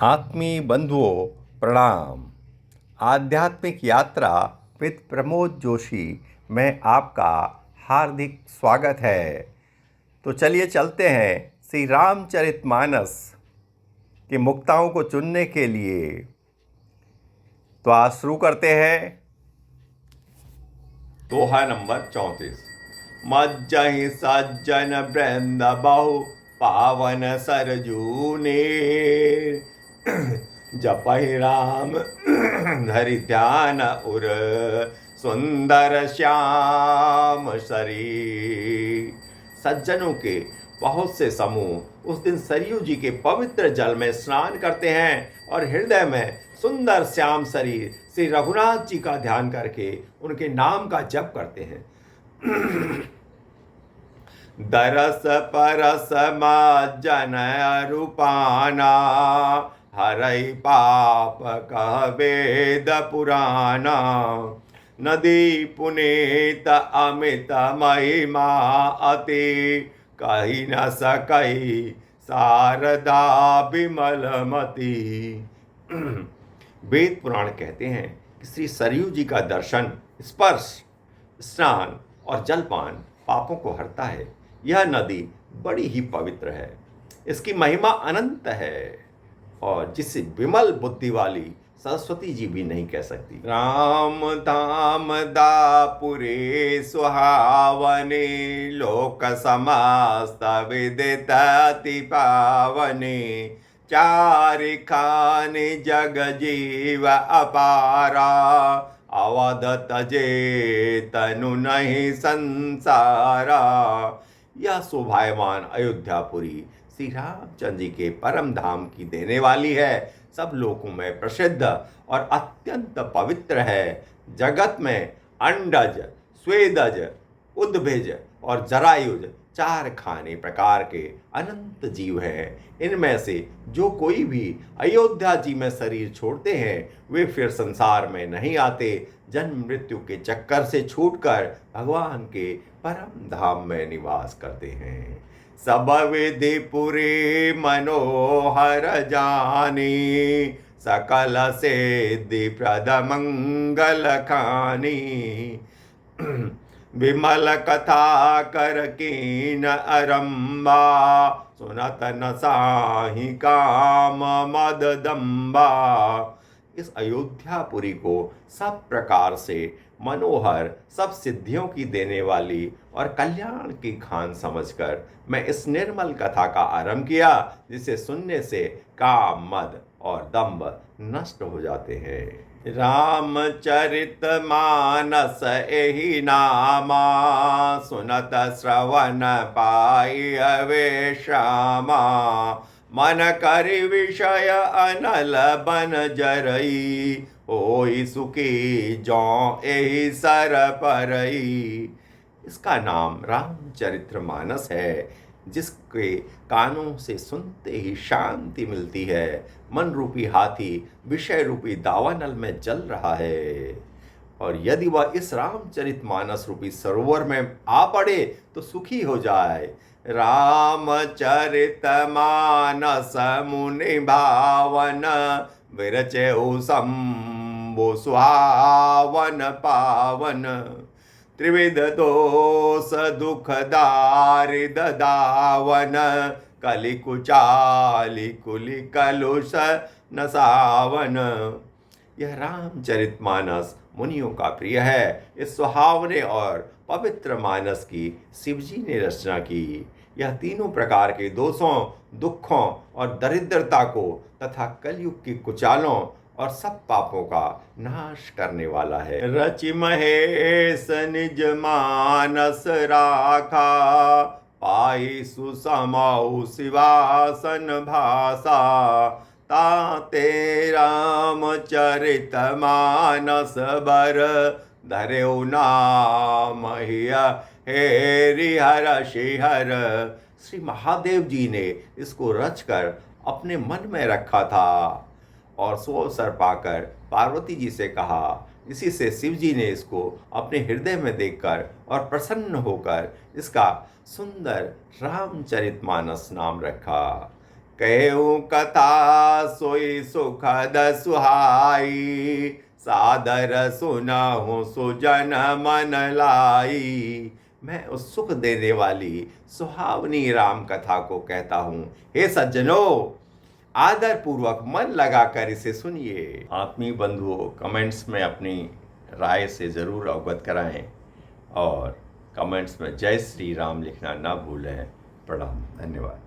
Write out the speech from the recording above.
आत्मीय बंधुओं प्रणाम। आध्यात्मिक यात्रा विद प्रमोद जोशी में आपका हार्दिक स्वागत है। तो चलिए चलते हैं श्री रामचरितमानस के मुक्ताओं को चुनने के लिए। तो आज शुरू करते हैं। दोहा नंबर 34। मज्जहि सज्जन वृंद बहु पावन सरजूने जपहि राम धरि ध्यान उर सुंदर श्याम शरीर। सज्जनों के बहुत से समूह उस दिन सरयू जी के पवित्र जल में स्नान करते हैं और हृदय में सुंदर श्याम शरीर श्री रघुनाथ जी का ध्यान करके उनके नाम का जप करते हैं। दरस परस मज्जन रूपाना हरई पाप कह वेद पुराना नदी पुनीत अमित महिमा अति कही न सकई शारदा विमलमती। वेद पुराण कहते हैं कि श्री सरयू जी का दर्शन, स्पर्श, स्नान और जलपान पापों को हरता है। यह नदी बड़ी ही पवित्र है, इसकी महिमा अनंत है और जिसे विमल बुद्धि वाली सरस्वती जी भी नहीं कह सकती। राम धाम दापुरे सुहावने लोक समस्त विदित अति पावने चारि खाने जग जीव अपारा अवध तजे तनु नहीं संसारा। यह शोभायमान अयोध्यापुरी श्री रामचंद्र जी के परम धाम की देने वाली है। सब लोकों में प्रसिद्ध और अत्यंत पवित्र है। जगत में अंडज, स्वेदज, उद्भिज और जरायुज चार खाने प्रकार के अनंत जीव हैं। इनमें से जो कोई भी अयोध्या जी में शरीर छोड़ते हैं वे फिर संसार में नहीं आते, जन्म मृत्यु के चक्कर से छूटकर भगवान के परम धाम में निवास करते हैं। सब विधि पुरी मनोहर जानी सकल सिद्धि प्रद मंगल खानी विमल कथा कर कीन अरंबा सुनत न साहि काम मद दम्बा। इस अयोध्यापुरी को सब प्रकार से मनोहर, सब सिद्धियों की देने वाली और कल्याण की खान समझकर मैं इस निर्मल कथा का आरंभ किया, जिसे सुनने से काम, मद और दंभ नष्ट हो जाते हैं। रामचरित मानस एहि नामा सुनत श्रवण पाई अवे श्यामा मन करि विषय अनल बन जरई होई सुखी जौ एहि सर परई। इसका नाम रामचरितमानस है, जिसके कानों से सुनते ही शांति मिलती है। मन रूपी हाथी विषय रूपी दावानल में जल रहा है और यदि वह इस रामचरितमानस रूपी सरोवर में आ पड़े तो सुखी हो जाए। रामचरितमानस मुनि भावन विरचेउ शंभु सुहावन पावन त्रिविध दोष दुख दारिद दावन कलि कुचाली कुलि कलुष नसावन। यह रामचरितमानस मुनियों का प्रिय है। इस सुहावने और पवित्र मानस की शिवजी ने रचना की। यह तीनों प्रकार के दोषों, दुखों और दरिद्रता को तथा कलयुग की कुचालों और सब पापों का नाश करने वाला है। रचि महेश निज मानस राखा पाई सुसमौ शिवासन भाषा ताते रामचरित मानस बर धरेउ नाम हेरि हर शिहर। श्री महादेव जी ने इसको रचकर अपने मन में रखा था और सो अवसर पाकर पार्वती जी से कहा। इसी से शिव जी ने इसको अपने हृदय में देखकर और प्रसन्न होकर इसका सुंदर रामचरितमानस नाम रखा। कहूँ कथा सोई सुखद सुहाई, सादर सुनहु सुजन मन लाई। मैं उस सुख देने वाली सुहावनी राम कथा को कहता हूँ। हे सज्जनों, आदर पूर्वक मन लगाकर इसे सुनिए। आत्मीय बंधुओं, कमेंट्स में अपनी राय से ज़रूर अवगत कराएं और कमेंट्स में जय श्री राम लिखना ना भूलें। प्रणाम, धन्यवाद।